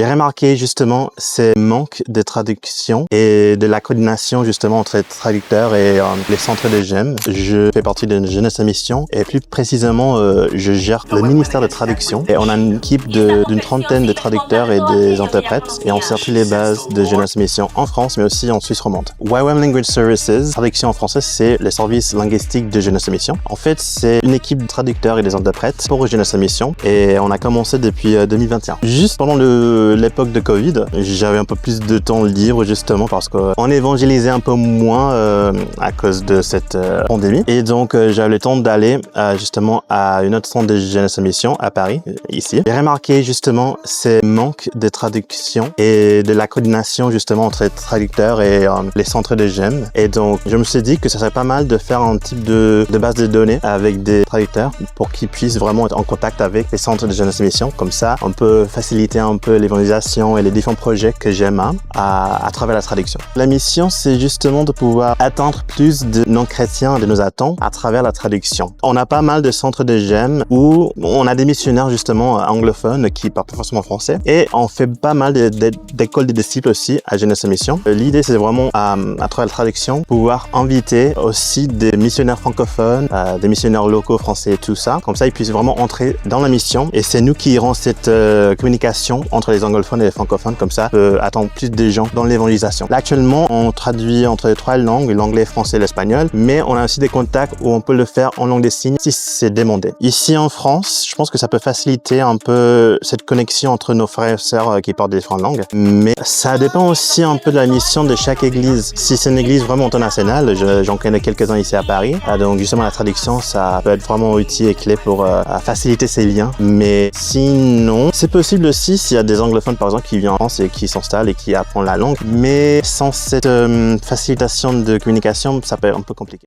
J'ai remarqué justement ces manques de traduction et de la coordination justement entre les traducteurs et les centres de GEM. Je fais partie d'une Jeunesse à Mission et plus précisément je gère le ministère de traduction et on a une équipe d'une trentaine de traducteurs et des interprètes et on sert toutes les bases de Jeunesse à Mission en France mais aussi en Suisse romande. YWAM Language Services, traduction en français, c'est le service linguistique de Jeunesse à Mission. En fait, c'est une équipe de traducteurs et des interprètes pour Jeunesse à Mission et on a commencé depuis 2021. Juste pendant l'époque de Covid, j'avais un peu plus de temps libre justement parce qu'on évangélisait un peu moins à cause de cette pandémie. Et donc, j'avais le temps d'aller justement à une autre centre de Jeunesse à Mission à Paris, ici. J'ai remarqué justement ces manques de traduction et de la coordination justement entre les traducteurs et les centres de GEM. Et donc, je me suis dit que ça serait pas mal de faire un type de base de données avec des traducteurs pour qu'ils puissent vraiment être en contact avec les centres de Jeunesse à Mission. Comme ça, on peut faciliter un peu l'évangélisation et les différents projets que j'aime à travers la traduction. La mission, c'est justement de pouvoir atteindre plus de non-chrétiens et de nos attentes à travers la traduction. On a pas mal de centres de GEM où on a des missionnaires justement anglophones qui parlent pas forcément français et on fait pas mal d'écoles de disciples aussi à Jeunesse à Mission. L'idée, c'est vraiment à travers la traduction, pouvoir inviter aussi des missionnaires francophones, des missionnaires locaux français et tout ça. Comme ça, ils puissent vraiment entrer dans la mission et c'est nous qui irons cette communication entre les anglophones et les francophones, comme ça peut attendre plus de gens dans l'évangélisation. Là, actuellement, on traduit entre les trois langues, l'anglais, le français et l'espagnol, mais on a aussi des contacts où on peut le faire en langue des signes si c'est demandé. Ici en France, je pense que ça peut faciliter un peu cette connexion entre nos frères et sœurs qui parlent des différentes langues, mais ça dépend aussi un peu de la mission de chaque église. Si c'est une église vraiment internationale, j'en connais quelques-uns ici à Paris, donc justement la traduction, ça peut être vraiment utile et clé pour faciliter ces liens, mais sinon, c'est possible aussi s'il y a des anglophones par exemple qui viennent en France et qui s'installent et qui apprennent la langue, mais sans cette facilitation de communication, ça peut être un peu compliqué.